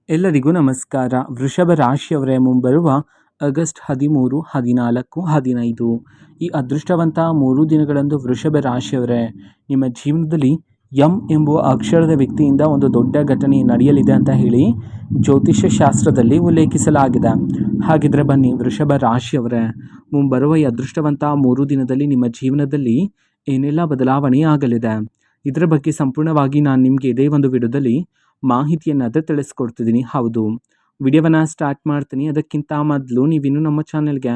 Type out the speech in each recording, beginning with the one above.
ಎಲ್ಲರಿಗೂ ನಮಸ್ಕಾರ. ವೃಷಭ ರಾಶಿಯವರೇ, ಮುಂಬರುವ ಆಗಸ್ಟ್ 13, 14, 15 ಈ ಅದೃಷ್ಟವಂತ 3 ದಿನಗಳಂದು ವೃಷಭ ರಾಶಿಯವರೇ, ನಿಮ್ಮ ಜೀವನದಲ್ಲಿ ಎಂ ಎಂಬುವ ಅಕ್ಷರದ ವ್ಯಕ್ತಿಯಿಂದ ಒಂದು ದೊಡ್ಡ ಘಟನೆ ನಡೆಯಲಿದೆ ಅಂತ ಹೇಳಿ ಜ್ಯೋತಿಷ್ಯ ಶಾಸ್ತ್ರದಲ್ಲಿ ಉಲ್ಲೇಖಿಸಲಾಗಿದೆ. ಹಾಗಿದ್ರೆ ಬನ್ನಿ ವೃಷಭ ರಾಶಿಯವರೇ, ಮುಂಬರುವ ಈ ಅದೃಷ್ಟವಂತ 3 ದಿನದಲ್ಲಿ ನಿಮ್ಮ ಜೀವನದಲ್ಲಿ ಏನೆಲ್ಲ ಬದಲಾವಣೆ ಆಗಲಿದೆ, ಇದರ ಬಗ್ಗೆ ಸಂಪೂರ್ಣವಾಗಿ ನಾನು ನಿಮಗೆ ಇದೇ ಒಂದು ವಿಡಿಯೋದಲ್ಲಿ ಮಾಹಿತಿಯನ್ನಾದರೆ ತಿಳಿಸ್ಕೊಡ್ತಿದ್ದೀನಿ. ಹೌದು, ವಿಡಿಯೋವನ್ನು ಸ್ಟಾರ್ಟ್ ಮಾಡ್ತೀನಿ. ಅದಕ್ಕಿಂತ ಮೊದಲು ನೀವಿನ್ನೂ ನಮ್ಮ ಚಾನೆಲ್ಗೆ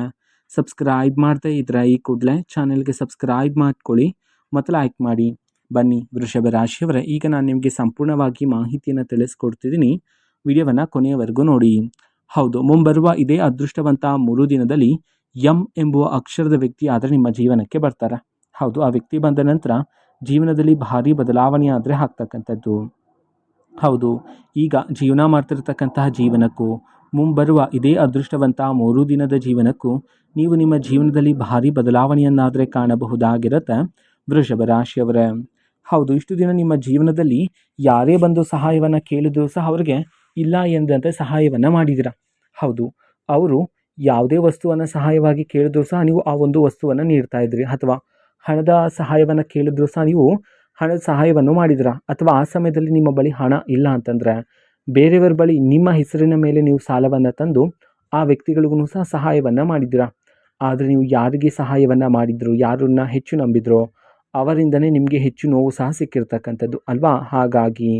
ಸಬ್ಸ್ಕ್ರೈಬ್ ಮಾಡ್ತಾ ಇದ್ರೆ ಈ ಕೂಡಲೇ ಚಾನೆಲ್ಗೆ ಸಬ್ಸ್ಕ್ರೈಬ್ ಮಾಡ್ಕೊಳ್ಳಿ ಮತ್ತು ಲೈಕ್ ಮಾಡಿ. ಬನ್ನಿ ವೃಷಭ ರಾಶಿಯವರೇ, ಈಗ ನಾನು ನಿಮಗೆ ಸಂಪೂರ್ಣವಾಗಿ ಮಾಹಿತಿಯನ್ನು ತಿಳಿಸ್ಕೊಡ್ತಿದ್ದೀನಿ. ವಿಡಿಯೋವನ್ನು ಕೊನೆಯವರೆಗೂ ನೋಡಿ. ಹೌದು, ಮುಂಬರುವ ಇದೇ ಅದೃಷ್ಟವಂತ 3 ದಿನದಲ್ಲಿ ಎಂ ಎಂಬುವ ಅಕ್ಷರದ ವ್ಯಕ್ತಿ ಆದರೆ ನಿಮ್ಮ ಜೀವನಕ್ಕೆ ಬರ್ತಾರೆ. ಹೌದು, ಆ ವ್ಯಕ್ತಿ ಬಂದ ನಂತರ ಜೀವನದಲ್ಲಿ ಭಾರಿ ಬದಲಾವಣೆ ಆದರೆ ಆಗ್ತಕ್ಕಂಥದ್ದು. ಹೌದು, ಈಗ ಜೀವನ ಮಾಡ್ತಿರ್ತಕ್ಕಂತಹ ಜೀವನಕ್ಕೂ ಮುಂಬರುವ ಇದೇ ಅದೃಷ್ಟವಂತ 3 ದಿನದ ಜೀವನಕ್ಕೂ ನೀವು ನಿಮ್ಮ ಜೀವನದಲ್ಲಿ ಭಾರಿ ಬದಲಾವಣೆಯನ್ನಾದರೆ ಕಾಣಬಹುದಾಗಿರುತ್ತೆ ವೃಷಭ ರಾಶಿಯವರೇ. ಹೌದು, ಇಷ್ಟು ದಿನ ನಿಮ್ಮ ಜೀವನದಲ್ಲಿ ಯಾರೇ ಬಂದು ಸಹಾಯವನ್ನು ಕೇಳಿದ್ರು ಸಹ ಅವ್ರಿಗೆ ಇಲ್ಲ ಎಂದಂತೆ ಸಹಾಯವನ್ನು ಮಾಡಿದ್ದೀರ. ಹೌದು, ಅವರು ಯಾವುದೇ ವಸ್ತುವನ್ನು ಸಹಾಯವಾಗಿ ಕೇಳಿದ್ರು ಸಹ ನೀವು ಆ ಒಂದು ವಸ್ತುವನ್ನು ನೀಡ್ತಾ ಇದ್ರಿ, ಅಥವಾ ಹಣದ ಸಹಾಯವನ್ನು ಕೇಳಿದ್ರು ಸಹ ನೀವು ಹಣದ ಸಹಾಯವನ್ನು ಮಾಡಿದ್ರ, ಅಥವಾ ಆ ಸಮಯದಲ್ಲಿ ನಿಮ್ಮ ಬಳಿ ಹಣ ಇಲ್ಲ ಅಂತಂದರೆ ಬೇರೆಯವರ ಬಳಿ ನಿಮ್ಮ ಹೆಸರಿನ ಮೇಲೆ ನೀವು ಸಾಲವನ್ನು ತಂದು ಆ ವ್ಯಕ್ತಿಗಳಿಗೂ ಸಹ ಸಹಾಯವನ್ನು ಮಾಡಿದ್ದೀರ. ಆದರೆ ನೀವು ಯಾರಿಗೆ ಸಹಾಯವನ್ನು ಮಾಡಿದ್ರು, ಯಾರನ್ನ ಹೆಚ್ಚು ನಂಬಿದ್ರೋ ಅವರಿಂದನೇ ನಿಮಗೆ ಹೆಚ್ಚು ನೋವು ಸಹ ಸಿಕ್ಕಿರ್ತಕ್ಕಂಥದ್ದು ಅಲ್ವಾ. ಹಾಗಾಗಿ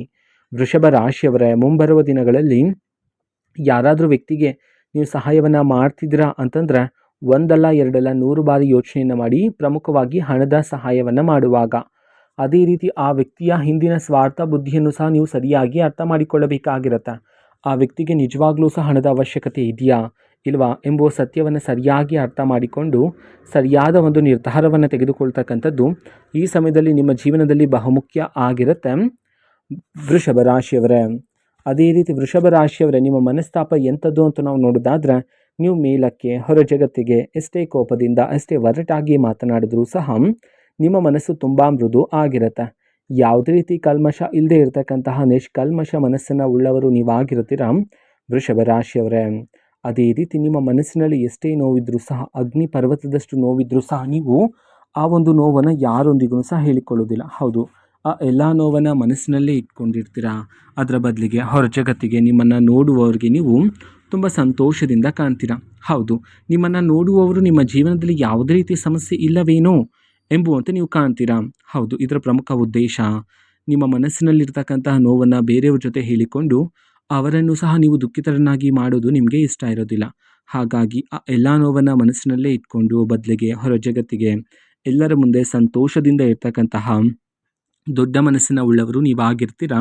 ವೃಷಭ ರಾಶಿಯವರೇ, ಮುಂಬರುವ ದಿನಗಳಲ್ಲಿ ಯಾರಾದರೂ ವ್ಯಕ್ತಿಗೆ ನೀವು ಸಹಾಯವನ್ನು ಮಾಡ್ತಿದ್ದೀರಾ ಅಂತಂದರೆ ಒಂದಲ್ಲ ಎರಡಲ್ಲ 100 ಬಾರಿ ಯೋಚನೆಯನ್ನು ಮಾಡಿ, ಪ್ರಮುಖವಾಗಿ ಹಣದ ಸಹಾಯವನ್ನು ಮಾಡುವಾಗ. ಅದೇ ರೀತಿ ಆ ವ್ಯಕ್ತಿಯ ಹಿಂದಿನ ಸ್ವಾರ್ಥ ಬುದ್ಧಿಯನ್ನು ಸಹ ನೀವು ಸರಿಯಾಗಿ ಅರ್ಥ ಮಾಡಿಕೊಳ್ಳಬೇಕಾಗಿರುತ್ತೆ. ಆ ವ್ಯಕ್ತಿಗೆ ನಿಜವಾಗ್ಲೂ ಸಹ ಹಣದ ಅವಶ್ಯಕತೆ ಇದೆಯಾ ಇಲ್ವಾ ಎಂಬುವ ಸತ್ಯವನ್ನು ಸರಿಯಾಗಿ ಅರ್ಥ ಮಾಡಿಕೊಂಡು ಸರಿಯಾದ ಒಂದು ನಿರ್ಧಾರವನ್ನು ತೆಗೆದುಕೊಳ್ತಕ್ಕಂಥದ್ದು ಈ ಸಮಯದಲ್ಲಿ ನಿಮ್ಮ ಜೀವನದಲ್ಲಿ ಬಹುಮುಖ್ಯ ಆಗಿರುತ್ತೆ ವೃಷಭ ರಾಶಿಯವರೇ. ಅದೇ ರೀತಿ ವೃಷಭ ರಾಶಿಯವರೇ, ನಿಮ್ಮ ಮನಸ್ತಾಪ ಎಂಥದ್ದು ಅಂತ ನಾವು ನೋಡೋದಾದ್ರೆ, ನೀವು ಮೇಲಕ್ಕೆ ಹೊರ ಜಗತ್ತಿಗೆ ಎಷ್ಟೇ ಕೋಪದಿಂದ ಎಷ್ಟೇ ಒರಟಾಗಿ ಮಾತನಾಡಿದ್ರೂ ಸಹ ನಿಮ್ಮ ಮನಸ್ಸು ತುಂಬ ಮೃದು ಆಗಿರುತ್ತೆ. ಯಾವುದೇ ರೀತಿ ಕಲ್ಮಶ ಇಲ್ಲದೆ ಇರತಕ್ಕಂತಹ ನಿಷ್ಕಲ್ಮಶ ಮನಸ್ಸನ್ನು ಉಳ್ಳವರು ನೀವಾಗಿರ್ತೀರ ವೃಷಭ ರಾಶಿಯವರೇ. ಅದೇ ರೀತಿ ನಿಮ್ಮ ಮನಸ್ಸಿನಲ್ಲಿ ಎಷ್ಟೇ ನೋವಿದ್ರೂ ಸಹ, ಅಗ್ನಿ ಪರ್ವತದಷ್ಟು ನೋವಿದ್ರೂ ಸಹ ನೀವು ಆ ಒಂದು ನೋವನ್ನು ಯಾರೊಂದಿಗೂ ಸಹ ಹೇಳಿಕೊಳ್ಳೋದಿಲ್ಲ. ಹೌದು, ಆ ಎಲ್ಲ ನೋವನ್ನು ಮನಸ್ಸಿನಲ್ಲೇ ಇಟ್ಕೊಂಡಿರ್ತೀರ. ಅದರ ಬದಲಿಗೆ ಹೊರ ಜಗತ್ತಿಗೆ ನಿಮ್ಮನ್ನು ನೋಡುವವರಿಗೆ ನೀವು ತುಂಬ ಸಂತೋಷದಿಂದ ಕಾಣ್ತೀರ. ಹೌದು, ನಿಮ್ಮನ್ನು ನೋಡುವವರು ನಿಮ್ಮ ಜೀವನದಲ್ಲಿ ಯಾವುದೇ ರೀತಿ ಸಮಸ್ಯೆ ಇಲ್ಲವೇನೋ ಎಂಬುವಂತೆ ನೀವು ಕಾಣ್ತೀರಾ. ಹೌದು, ಇದರ ಪ್ರಮುಖ ಉದ್ದೇಶ ನಿಮ್ಮ ಮನಸ್ಸಿನಲ್ಲಿರ್ತಕ್ಕಂತಹ ನೋವನ್ನು ಬೇರೆಯವ್ರ ಜೊತೆ ಹೇಳಿಕೊಂಡು ಅವರನ್ನು ಸಹ ನೀವು ದುಃಖಿತರನ್ನಾಗಿ ಮಾಡೋದು ನಿಮಗೆ ಇಷ್ಟ ಇರೋದಿಲ್ಲ. ಹಾಗಾಗಿ ಆ ಎಲ್ಲ ನೋವನ್ನು ಮನಸ್ಸಿನಲ್ಲೇ ಇಟ್ಕೊಂಡು ಬದಲಿಗೆ ಹೊರ ಜಗತ್ತಿಗೆ ಎಲ್ಲರ ಮುಂದೆ ಸಂತೋಷದಿಂದ ಇರ್ತಕ್ಕಂತಹ ದೊಡ್ಡ ಮನಸ್ಸಿನ ಉಳ್ಳವರು ನೀವಾಗಿರ್ತೀರ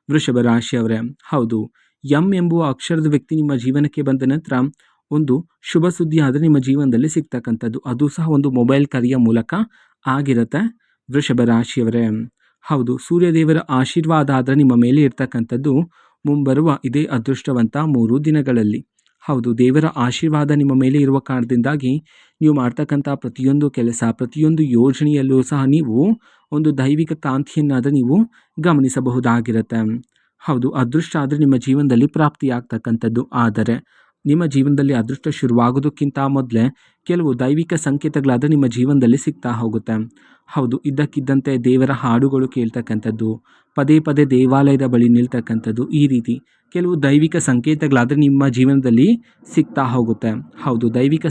ವೃಷಭ ರಾಶಿಯವರೇ. ಹೌದು, ಎಂ ಎಂಬುವ ಅಕ್ಷರದ ವ್ಯಕ್ತಿ ನಿಮ್ಮ ಜೀವನಕ್ಕೆ ಬಂದ ನಂತರ ಒಂದು ಶುಭ ಸುದ್ದಿ ಆದರೆ ನಿಮ್ಮ ಜೀವನದಲ್ಲಿ ಸಿಗ್ತಕ್ಕಂಥದ್ದು, ಅದು ಸಹ ಒಂದು ಮೊಬೈಲ್ ಕರೆಯ ಮೂಲಕ ಆಗಿರುತ್ತೆ ವೃಷಭ ರಾಶಿಯವರೇ. ಹೌದು, ಸೂರ್ಯದೇವರ ಆಶೀರ್ವಾದ ಆದರೆ ನಿಮ್ಮ ಮೇಲೆ ಇರ್ತಕ್ಕಂಥದ್ದು ಮುಂಬರುವ ಇದೇ ಅದೃಷ್ಟವಂತ 3 ದಿನಗಳಲ್ಲಿ. ಹೌದು, ದೇವರ ಆಶೀರ್ವಾದ ನಿಮ್ಮ ಮೇಲೆ ಇರುವ ಕಾರಣದಿಂದಾಗಿ ನೀವು ಮಾಡ್ತಕ್ಕಂಥ ಪ್ರತಿಯೊಂದು ಕೆಲಸ, ಪ್ರತಿಯೊಂದು ಯೋಜನೆಯಲ್ಲೂ ಸಹ ನೀವು ಒಂದು ದೈವಿಕ ಕಾಂತಿಯನ್ನಾದರೆ ನೀವು ಗಮನಿಸಬಹುದಾಗಿರುತ್ತೆ. ಹೌದು, ಅದೃಷ್ಟ ಆದರೆ ನಿಮ್ಮ ಜೀವನದಲ್ಲಿ ಪ್ರಾಪ್ತಿಯಾಗ್ತಕ್ಕಂಥದ್ದು. ಆದರೆ ನಿಮ್ಮ ಜೀವನದಲ್ಲಿ ಅದೃಷ್ಟ ಶುರುವಾಗೋದಕ್ಕಿಂತ ಮೊದಲೇ ಕೆಲವು ದೈವಿಕ ಸಂಕೇತಗಳಾದರೆ ನಿಮ್ಮ ಜೀವನದಲ್ಲಿ ಸಿಗ್ತಾ ಹೋಗುತ್ತೆ. ಹೌದು, ಇದ್ದಕ್ಕಿದ್ದಂತೆ ದೇವರ ಹಾಡುಗಳು ಕೇಳ್ತಕ್ಕಂಥದ್ದು, ಪದೇ ಪದೇ ದೇವಾಲಯದ ಬಳಿ ನಿಲ್ತಕ್ಕಂಥದ್ದು, ಈ ರೀತಿ ಕೆಲವು ದೈವಿಕ ಸಂಕೇತಗಳಾದರೆ ನಿಮ್ಮ ಜೀವನದಲ್ಲಿ ಸಿಗ್ತಾ ಹೋಗುತ್ತೆ. ಹೌದು, ದೈವಿಕ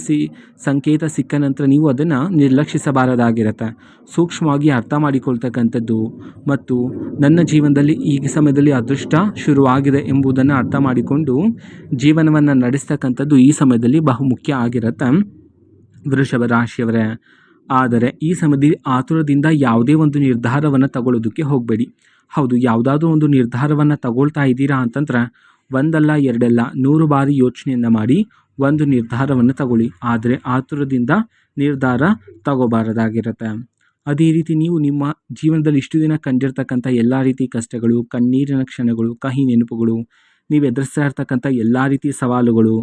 ಸಂಕೇತ ಸಿಕ್ಕ ನಂತರ ನೀವು ಅದನ್ನು ನಿರ್ಲಕ್ಷಿಸಬಾರದಾಗಿರುತ್ತೆ. ಸೂಕ್ಷ್ಮವಾಗಿ ಅರ್ಥ ಮಾಡಿಕೊಳ್ತಕ್ಕಂಥದ್ದು ಮತ್ತು ನನ್ನ ಜೀವನದಲ್ಲಿ ಈ ಸಮಯದಲ್ಲಿ ಅದೃಷ್ಟ ಶುರುವಾಗಿದೆ ಎಂಬುದನ್ನು ಅರ್ಥ ಮಾಡಿಕೊಂಡು ಜೀವನವನ್ನು ನಡೆಸ್ತಕ್ಕಂಥದ್ದು ಈ ಸಮಯದಲ್ಲಿ ಬಹುಮುಖ್ಯ ಆಗಿರುತ್ತೆ ವೃಷಭ ರಾಶಿಯವರೇ. ಆದರೆ ಈ ಸಮಯದಲ್ಲಿ ಆತುರದಿಂದ ಯಾವುದೇ ಒಂದು ನಿರ್ಧಾರವನ್ನು ತಗೊಳ್ಳೋದಕ್ಕೆ ಹೋಗಬೇಡಿ. ಹೌದು, ಯಾವುದಾದ್ರೂ ಒಂದು ನಿರ್ಧಾರವನ್ನು ತಗೊಳ್ತಾ ಇದ್ದೀರಾ ಅಂತಂದ್ರೆ ಒಂದಲ್ಲ ಎರಡಲ್ಲ 100 ಬಾರಿ ಯೋಚನೆಯನ್ನು ಮಾಡಿ ಒಂದು ನಿರ್ಧಾರವನ್ನು ತಗೊಳ್ಳಿ. ಆದರೆ ಆತುರದಿಂದ ನಿರ್ಧಾರ ತಗೋಬಾರದಾಗಿರುತ್ತೆ. ಅದೇ ರೀತಿ ನೀವು ನಿಮ್ಮ ಜೀವನದಲ್ಲಿ ಇಷ್ಟು ದಿನ ಕಂಡಿರ್ತಕ್ಕಂಥ ಎಲ್ಲ ರೀತಿ ಕಷ್ಟಗಳು, ಕಣ್ಣೀರಿನ ಕ್ಷಣಗಳು, ಕಹಿ ನೆನಪುಗಳು, ನೀವು ಎದುರಿಸ್ತಾ ಇರ್ತಕ್ಕಂಥ ಎಲ್ಲ ರೀತಿ ಸವಾಲುಗಳು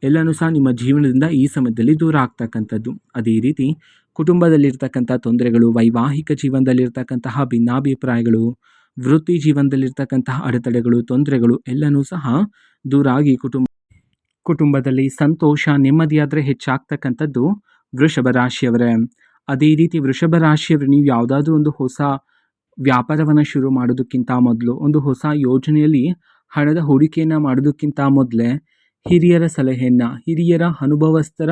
ಎಲ್ಲನೂ ಸಹ ನಿಮ್ಮ ಜೀವನದಿಂದ ಈ ಸಮಯದಲ್ಲಿ ದೂರ ಆಗ್ತಕ್ಕಂಥದ್ದು. ಅದೇ ರೀತಿ ಕುಟುಂಬದಲ್ಲಿರ್ತಕ್ಕಂಥ ತೊಂದರೆಗಳು, ವೈವಾಹಿಕ ಜೀವನದಲ್ಲಿರ್ತಕ್ಕಂತಹ ಭಿನ್ನಾಭಿಪ್ರಾಯಗಳು, ವೃತ್ತಿ ಜೀವನದಲ್ಲಿರ್ತಕ್ಕಂತಹ ಅಡೆತಡೆಗಳು, ತೊಂದರೆಗಳು ಎಲ್ಲನೂ ಸಹ ದೂರಾಗಿ ಕುಟುಂಬದಲ್ಲಿ ಸಂತೋಷ ನೆಮ್ಮದಿಯಾದರೆ ಹೆಚ್ಚಾಗ್ತಕ್ಕಂಥದ್ದು ವೃಷಭ ರಾಶಿಯವರೇ. ಅದೇ ರೀತಿ ವೃಷಭ ರಾಶಿಯವರು ನೀವು ಯಾವುದಾದ್ರೂ ಒಂದು ಹೊಸ ವ್ಯಾಪಾರವನ್ನು ಶುರು ಮಾಡೋದಕ್ಕಿಂತ ಮೊದಲು, ಒಂದು ಹೊಸ ಯೋಜನೆಯಲ್ಲಿ ಹಣದ ಹೂಡಿಕೆಯನ್ನು ಮಾಡೋದಕ್ಕಿಂತ ಮೊದಲೇ ಹಿರಿಯರ ಅನುಭವಸ್ಥರ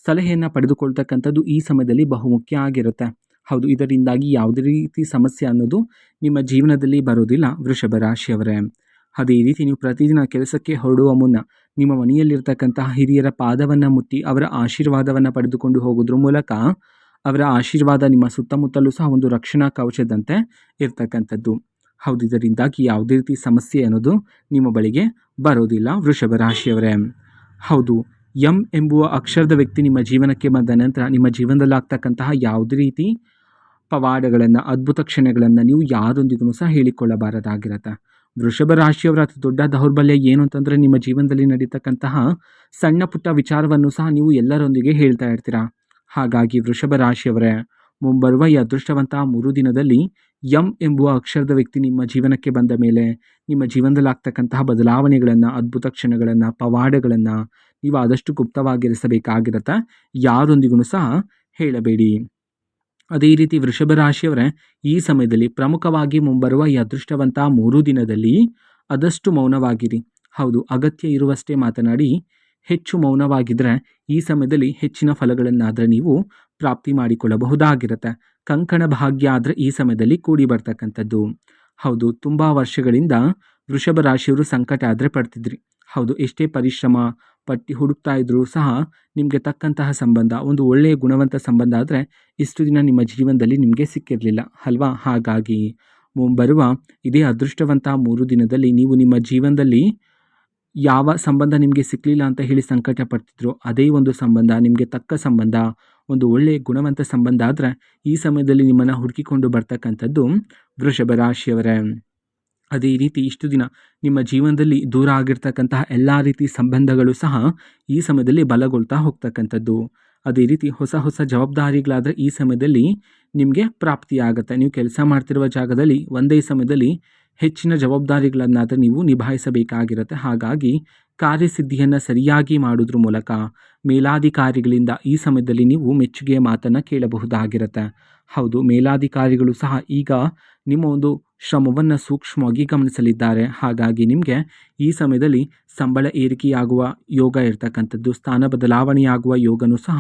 ಸಲಹೆಯನ್ನು ಪಡೆದುಕೊಳ್ತಕ್ಕಂಥದ್ದು ಈ ಸಮಯದಲ್ಲಿ ಬಹುಮುಖ್ಯ ಆಗಿರುತ್ತೆ. ಹೌದು, ಇದರಿಂದಾಗಿ ಯಾವುದೇ ರೀತಿ ಸಮಸ್ಯೆ ಅನ್ನೋದು ನಿಮ್ಮ ಜೀವನದಲ್ಲಿ ಬರೋದಿಲ್ಲ ವೃಷಭ ರಾಶಿಯವರೇ. ಅದೇ ರೀತಿ ನೀವು ಪ್ರತಿದಿನ ಕೆಲಸಕ್ಕೆ ಹೊರಡುವ ಮುನ್ನ ನಿಮ್ಮ ಮನೆಯಲ್ಲಿರ್ತಕ್ಕಂತಹ ಹಿರಿಯರ ಪಾದವನ್ನು ಮುಟ್ಟಿ ಅವರ ಆಶೀರ್ವಾದವನ್ನು ಪಡೆದುಕೊಂಡು ಹೋಗೋದ್ರ ಮೂಲಕ ಅವರ ಆಶೀರ್ವಾದ ನಿಮ್ಮ ಸುತ್ತಮುತ್ತಲೂ ಸಹ ಒಂದು ರಕ್ಷಣಾ ಕವಚದಂತೆ ಇರ್ತಕ್ಕಂಥದ್ದು. ಹೌದು, ಇದರಿಂದಾಗಿ ಯಾವುದೇ ರೀತಿ ಸಮಸ್ಯೆ ಅನ್ನೋದು ನಿಮ್ಮ ಬಳಿಗೆ ಬರೋದಿಲ್ಲ ವೃಷಭ ರಾಶಿಯವರೇ. ಹೌದು, ಎಂ ಎಂಬುವ ಅಕ್ಷರದ ವ್ಯಕ್ತಿ ನಿಮ್ಮ ಜೀವನಕ್ಕೆ ಬಂದ ನಂತರ ನಿಮ್ಮ ಜೀವನದಲ್ಲಿ ಆಗ್ತಕ್ಕಂತಹ ಯಾವುದೇ ರೀತಿ ಪವಾಡಗಳನ್ನು, ಅದ್ಭುತ ಕ್ಷಣಗಳನ್ನು ನೀವು ಯಾರೊಂದಿಗೂ ಸಹ ಹೇಳಿಕೊಳ್ಳಬಾರದಾಗಿರುತ್ತೆ. ವೃಷಭ ರಾಶಿಯವರ ಅತಿ ದೊಡ್ಡ ದೌರ್ಬಲ್ಯ ಏನು ಅಂತಂದರೆ, ನಿಮ್ಮ ಜೀವನದಲ್ಲಿ ನಡೀತಕ್ಕಂತಹ ಸಣ್ಣ ಪುಟ್ಟ ವಿಚಾರವನ್ನು ಸಹ ನೀವು ಎಲ್ಲರೊಂದಿಗೆ ಹೇಳ್ತಾ ಇರ್ತೀರಾ. ಹಾಗಾಗಿ ವೃಷಭ ರಾಶಿಯವರೇ, ಮುಂಬರುವ ಈ ಅದೃಷ್ಟವಂತ 3 ದಿನದಲ್ಲಿ ಎಂ ಎಂಬುವ ಅಕ್ಷರದ ವ್ಯಕ್ತಿ ನಿಮ್ಮ ಜೀವನಕ್ಕೆ ಬಂದ ಮೇಲೆ ನಿಮ್ಮ ಜೀವನದಲ್ಲಿ ಆಗ್ತಕ್ಕಂತಹ ಬದಲಾವಣೆಗಳನ್ನು, ಅದ್ಭುತ ಕ್ಷಣಗಳನ್ನು, ಪವಾಡಗಳನ್ನು ನೀವು ಆದಷ್ಟು ಗುಪ್ತವಾಗಿರಿಸಬೇಕಾಗಿರುತ್ತೆ. ಯಾರೊಂದಿಗೂ ಸಹ ಹೇಳಬೇಡಿ. ಅದೇ ರೀತಿ ವೃಷಭ ರಾಶಿಯವರೇ, ಈ ಸಮಯದಲ್ಲಿ ಪ್ರಮುಖವಾಗಿ ಮುಂಬರುವ ಈ ಅದೃಷ್ಟವಂತ 3 ದಿನದಲ್ಲಿ ಆದಷ್ಟು ಮೌನವಾಗಿರಿ. ಹೌದು, ಅಗತ್ಯ ಇರುವಷ್ಟೇ ಮಾತನಾಡಿ. ಹೆಚ್ಚು ಮೌನವಾಗಿದ್ದರೆ ಈ ಸಮಯದಲ್ಲಿ ಹೆಚ್ಚಿನ ಫಲಗಳನ್ನಾದರೆ ನೀವು ಪ್ರಾಪ್ತಿ ಮಾಡಿಕೊಳ್ಳಬಹುದಾಗಿರುತ್ತೆ. ಕಂಕಣ ಭಾಗ್ಯ ಆದರೆ ಈ ಸಮಯದಲ್ಲಿ ಕೂಡಿ ಬರ್ತಕ್ಕಂಥದ್ದು. ಹೌದು, ತುಂಬ ವರ್ಷಗಳಿಂದ ವೃಷಭ ರಾಶಿಯವರು ಸಂಕಟ ಆದರೆ ಪಡ್ತಿದ್ರಿ. ಹೌದು, ಎಷ್ಟೇ ಪರಿಶ್ರಮ ಪಟ್ಟಿ ಹುಡುಕ್ತಾ ಇದ್ರೂ ಸಹ ನಿಮಗೆ ತಕ್ಕಂತಹ ಸಂಬಂಧ, ಒಂದು ಒಳ್ಳೆಯ ಗುಣವಂತ ಸಂಬಂಧ ಆದರೆ ಇಷ್ಟು ದಿನ ನಿಮ್ಮ ಜೀವನದಲ್ಲಿ ನಿಮಗೆ ಸಿಕ್ಕಿರಲಿಲ್ಲ ಅಲ್ವಾ. ಹಾಗಾಗಿ ಮುಂಬರುವ ಇದೇ ಅದೃಷ್ಟವಂತ 3 ದಿನದಲ್ಲಿ ನೀವು ನಿಮ್ಮ ಜೀವನದಲ್ಲಿ ಯಾವ ಸಂಬಂಧ ನಿಮಗೆ ಸಿಕ್ಕಲಿಲ್ಲ ಅಂತ ಹೇಳಿ ಸಂಕಟ ಪಡ್ತಿದ್ರು, ಅದೇ ಒಂದು ಸಂಬಂಧ ನಿಮಗೆ ತಕ್ಕ ಸಂಬಂಧ, ಒಂದು ಒಳ್ಳೆಯ ಗುಣವಂತ ಸಂಬಂಧ ಆದರೆ ಈ ಸಮಯದಲ್ಲಿ ನಿಮ್ಮನ್ನು ಹುಡುಕಿಕೊಂಡು ಬರ್ತಕ್ಕಂಥದ್ದು ವೃಷಭ ರಾಶಿಯವರೇ. ಅದೇ ರೀತಿ ಇಷ್ಟು ದಿನ ನಿಮ್ಮ ಜೀವನದಲ್ಲಿ ದೂರ ಆಗಿರ್ತಕ್ಕಂತಹ ಎಲ್ಲ ರೀತಿ ಸಂಬಂಧಗಳು ಸಹ ಈ ಸಮಯದಲ್ಲಿ ಬಲಗೊಳ್ತಾ ಹೋಗ್ತಕ್ಕಂಥದ್ದು. ಅದೇ ರೀತಿ ಹೊಸ ಹೊಸ ಜವಾಬ್ದಾರಿಗಳಾದರೆ ಈ ಸಮಯದಲ್ಲಿ ನಿಮಗೆ ಪ್ರಾಪ್ತಿಯಾಗುತ್ತೆ. ನೀವು ಕೆಲಸ ಮಾಡ್ತಿರುವ ಜಾಗದಲ್ಲಿ ಒಂದೇ ಸಮಯದಲ್ಲಿ ಹೆಚ್ಚಿನ ಜವಾಬ್ದಾರಿಗಳನ್ನಾದರೆ ನೀವು ನಿಭಾಯಿಸಬೇಕಾಗಿರುತ್ತೆ. ಹಾಗಾಗಿ ಕಾರ್ಯಸಿದ್ಧಿಯನ್ನು ಸರಿಯಾಗಿ ಮಾಡೋದ್ರ ಮೂಲಕ ಮೇಲಾಧಿಕಾರಿಗಳಿಂದ ಈ ಸಮಯದಲ್ಲಿ ನೀವು ಮೆಚ್ಚುಗೆಯ ಮಾತನ್ನು ಕೇಳಬಹುದಾಗಿರುತ್ತೆ. ಹೌದು, ಮೇಲಾಧಿಕಾರಿಗಳು ಸಹ ಈಗ ನಿಮ್ಮ ಒಂದು ಶ್ರಮವನ್ನು ಸೂಕ್ಷ್ಮವಾಗಿ ಗಮನಿಸಲಿದ್ದಾರೆ. ಹಾಗಾಗಿ ನಿಮಗೆ ಈ ಸಮಯದಲ್ಲಿ ಸಂಬಳ ಏರಿಕೆಯಾಗುವ ಯೋಗ ಇರ್ತಕ್ಕಂಥದ್ದು, ಸ್ಥಾನ ಬದಲಾವಣೆಯಾಗುವ ಯೋಗನೂ ಸಹ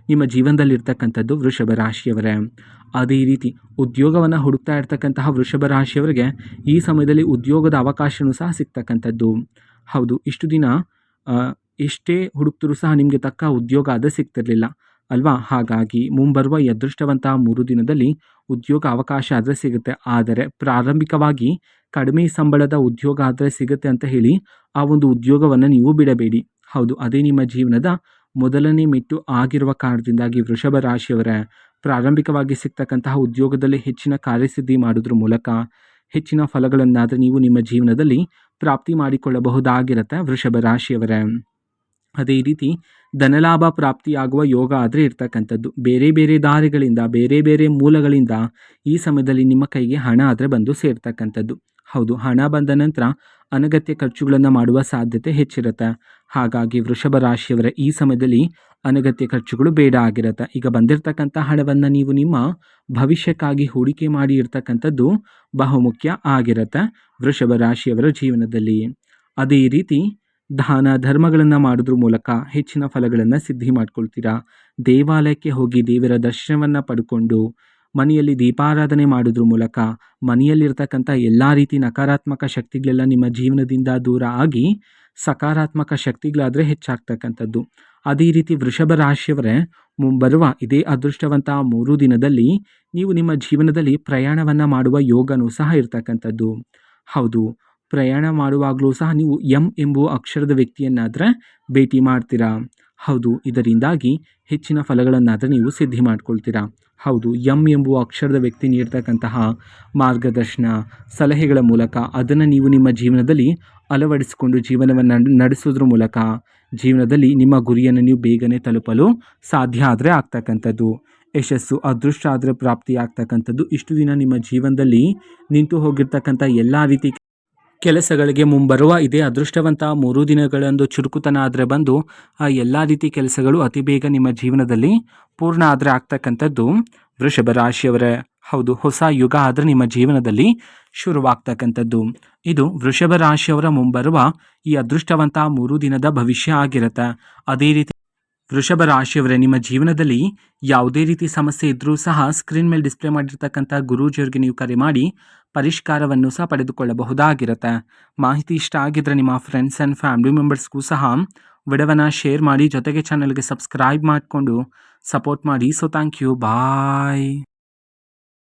ನಿಮ್ಮ ಜೀವನದಲ್ಲಿರ್ತಕ್ಕಂಥದ್ದು ವೃಷಭ ರಾಶಿಯವರೇ. ಅದೇ ರೀತಿ ಉದ್ಯೋಗವನ್ನು ಹುಡುಕ್ತಾ ಇರ್ತಕ್ಕಂತಹ ವೃಷಭ ರಾಶಿಯವರಿಗೆ ಈ ಸಮಯದಲ್ಲಿ ಉದ್ಯೋಗದ ಅವಕಾಶವೂ ಸಹ ಸಿಗ್ತಕ್ಕಂಥದ್ದು. ಹೌದು, ಇಷ್ಟು ದಿನ ಎಷ್ಟೇ ಹುಡುಕ್ತರೂ ಸಹ ನಿಮಗೆ ತಕ್ಕ ಉದ್ಯೋಗ ಅದು ಸಿಗ್ತಿರಲಿಲ್ಲ ಅಲ್ವಾ. ಹಾಗಾಗಿ ಮುಂಬರುವ ಈ ಅದೃಷ್ಟವಂತ 3 ದಿನದಲ್ಲಿ ಉದ್ಯೋಗ ಅವಕಾಶ ಆದರೆ ಸಿಗುತ್ತೆ. ಆದರೆ ಪ್ರಾರಂಭಿಕವಾಗಿ ಕಡಿಮೆ ಸಂಬಳದ ಉದ್ಯೋಗ ಆದರೆ ಸಿಗುತ್ತೆ ಅಂತ ಹೇಳಿ ಆ ಒಂದು ಉದ್ಯೋಗವನ್ನು ನೀವು ಬಿಡಬೇಡಿ. ಹೌದು, ಅದೇ ನಿಮ್ಮ ಜೀವನದ ಮೊದಲನೇ ಮೆಟ್ಟು ಆಗಿರುವ ಕಾರಣದಿಂದಾಗಿ ವೃಷಭ ರಾಶಿಯವರ ಪ್ರಾರಂಭಿಕವಾಗಿ ಸಿಗ್ತಕ್ಕಂತಹ ಉದ್ಯೋಗದಲ್ಲಿ ಹೆಚ್ಚಿನ ಕಾರ್ಯಸಿದ್ಧಿ ಮಾಡೋದ್ರ ಮೂಲಕ ಹೆಚ್ಚಿನ ಫಲಗಳನ್ನಾದರೆ ನೀವು ನಿಮ್ಮ ಜೀವನದಲ್ಲಿ ಪ್ರಾಪ್ತಿ ಮಾಡಿಕೊಳ್ಳಬಹುದಾಗಿರುತ್ತೆ ವೃಷಭ ರಾಶಿಯವರೇ. ಅದೇ ರೀತಿ ಧನಲಾಭ ಪ್ರಾಪ್ತಿಯಾಗುವ ಯೋಗ ಆದರೆ ಇರ್ತಕ್ಕಂಥದ್ದು. ಬೇರೆ ಬೇರೆ ದಾರಿಗಳಿಂದ, ಬೇರೆ ಬೇರೆ ಮೂಲಗಳಿಂದ ಈ ಸಮಯದಲ್ಲಿ ನಿಮ್ಮ ಕೈಗೆ ಹಣ ಆದರೆ ಬಂದು ಸೇರ್ತಕ್ಕಂಥದ್ದು. ಹೌದು, ಹಣ ಬಂದ ನಂತರ ಅನಗತ್ಯ ಖರ್ಚುಗಳನ್ನು ಮಾಡುವ ಸಾಧ್ಯತೆ ಹೆಚ್ಚಿರುತ್ತೆ. ಹಾಗಾಗಿ ವೃಷಭ ರಾಶಿಯವರ ಈ ಸಮಯದಲ್ಲಿ ಅನಗತ್ಯ ಖರ್ಚುಗಳು ಬೇಡ ಆಗಿರುತ್ತೆ. ಈಗ ಬಂದಿರತಕ್ಕಂಥ ಹಣವನ್ನು ನೀವು ನಿಮ್ಮ ಭವಿಷ್ಯಕ್ಕಾಗಿ ಹೂಡಿಕೆ ಮಾಡಿ ಇರ್ತಕ್ಕಂಥದ್ದು ಬಹುಮುಖ್ಯ ಆಗಿರುತ್ತೆ ವೃಷಭ ರಾಶಿಯವರ ಜೀವನದಲ್ಲಿ. ಅದೇ ರೀತಿ ದಾನ ಧರ್ಮಗಳನ್ನು ಮಾಡೋದ್ರ ಮೂಲಕ ಹೆಚ್ಚಿನ ಫಲಗಳನ್ನು ಸಿದ್ಧಿ ಮಾಡ್ಕೊಳ್ತೀರಾ. ದೇವಾಲಯಕ್ಕೆ ಹೋಗಿ ದೇವರ ದರ್ಶನವನ್ನು ಪಡ್ಕೊಂಡು ಮನೆಯಲ್ಲಿ ದೀಪಾರಾಧನೆ ಮಾಡೋದ್ರ ಮೂಲಕ ಮನೆಯಲ್ಲಿರ್ತಕ್ಕಂಥ ಎಲ್ಲ ರೀತಿ ನಕಾರಾತ್ಮಕ ಶಕ್ತಿಗಳೆಲ್ಲ ನಿಮ್ಮ ಜೀವನದಿಂದ ದೂರ ಆಗಿ ಸಕಾರಾತ್ಮಕ ಶಕ್ತಿಗಳಾದರೆ ಹೆಚ್ಚಾಗ್ತಕ್ಕಂಥದ್ದು. ಅದೇ ರೀತಿ ವೃಷಭ ರಾಶಿಯವರೇ, ಮುಂಬರುವ ಇದೇ ಅದೃಷ್ಟವಂತ 3 ದಿನದಲ್ಲಿ ನೀವು ನಿಮ್ಮ ಜೀವನದಲ್ಲಿ ಪ್ರಯಾಣವನ್ನು ಮಾಡುವ ಯೋಗನೂ ಸಹ ಇರ್ತಕ್ಕಂಥದ್ದು. ಹೌದು, ಪ್ರಯಾಣ ಮಾಡುವಾಗಲೂ ಸಹ ನೀವು ಎಂ ಎಂಬುವ ಅಕ್ಷರದ ವ್ಯಕ್ತಿಯನ್ನಾದರೆ ಭೇಟಿ ಮಾಡ್ತೀರಾ. ಹೌದು, ಇದರಿಂದಾಗಿ ಹೆಚ್ಚಿನ ಫಲಗಳನ್ನಾದರೆ ನೀವು ಸಿದ್ಧಿ ಮಾಡ್ಕೊಳ್ತೀರಾ. ಹೌದು, ಎಂ ಎಂಬುವ ಅಕ್ಷರದ ವ್ಯಕ್ತಿ ನೀಡ್ತಕ್ಕಂತಹ ಮಾರ್ಗದರ್ಶನ, ಸಲಹೆಗಳ ಮೂಲಕ ಅದನ್ನು ನೀವು ನಿಮ್ಮ ಜೀವನದಲ್ಲಿ ಅಳವಡಿಸಿಕೊಂಡು ಜೀವನವನ್ನು ನಡೆಸೋದ್ರ ಮೂಲಕ ಜೀವನದಲ್ಲಿ ನಿಮ್ಮ ಗುರಿಯನ್ನು ನೀವು ಬೇಗನೆ ತಲುಪಲು ಸಾಧ್ಯ ಆದರೆ ಆಗ್ತಕ್ಕಂಥದ್ದು. ಯಶಸ್ಸು, ಅದೃಷ್ಟ ಆದರೆ ಪ್ರಾಪ್ತಿ ಆಗ್ತಕ್ಕಂಥದ್ದು. ಇಷ್ಟು ದಿನ ನಿಮ್ಮ ಜೀವನದಲ್ಲಿ ನಿಂತು ಹೋಗಿರ್ತಕ್ಕಂಥ ಎಲ್ಲ ರೀತಿ ಕೆಲಸಗಳಿಗೆ ಮುಂಬರುವ ಇದೇ ಅದೃಷ್ಟವಂತ 3 ದಿನಗಳಂದು ಚುರುಕುತನ ಆದರೆ ಬಂದು ಎಲ್ಲ ರೀತಿ ಕೆಲಸಗಳು ಅತಿ ಬೇಗ ನಿಮ್ಮ ಜೀವನದಲ್ಲಿ ಪೂರ್ಣ ಆದರೆ ಆಗ್ತಕ್ಕಂಥದ್ದು ವೃಷಭ ರಾಶಿಯವರೇ. ಹೌದು, ಹೊಸ ಯುಗ ಆದರೆ ನಿಮ್ಮ ಜೀವನದಲ್ಲಿ ಶುರುವಾಗ್ತಕ್ಕಂಥದ್ದು. ಇದು ವೃಷಭ ರಾಶಿಯವರ ಮುಂಬರುವ ಈ ಅದೃಷ್ಟವಂತ 3 ದಿನದ ಭವಿಷ್ಯ ಆಗಿರುತ್ತೆ. ಅದೇ ರೀತಿ ವೃಷಭ ರಾಶಿಯವರೇ, ನಿಮ್ಮ ಜೀವನದಲ್ಲಿ ಯಾವುದೇ ರೀತಿ ಸಮಸ್ಯೆ ಇದ್ದರೂ ಸಹ ಸ್ಕ್ರೀನ್ ಮೇಲೆ ಡಿಸ್ಪ್ಲೇ ಮಾಡಿರ್ತಕ್ಕಂಥ ಗುರೂಜಿಯವರಿಗೆ ನೀವು ಕರೆ ಮಾಡಿ ಪರಿಷ್ಕಾರವನ್ನು ಸಹ ಪಡೆದುಕೊಳ್ಳಬಹುದಾಗಿರುತ್ತೆ. ಮಾಹಿತಿ ಇಷ್ಟ ಆಗಿದ್ರೆ ನಿಮ್ಮ ಫ್ರೆಂಡ್ಸ್ ಆ್ಯಂಡ್ ಫ್ಯಾಮಿಲಿ ಮೆಂಬರ್ಸ್ಗೂ ಸಹ ವಿಡಿಯೋವನ್ನು ಶೇರ್ ಮಾಡಿ, ಜೊತೆಗೆ ಚಾನಲ್ಗೆ ಸಬ್ಸ್ಕ್ರೈಬ್ ಮಾಡಿಕೊಂಡು ಸಪೋರ್ಟ್ ಮಾಡಿ. So thank you, bye.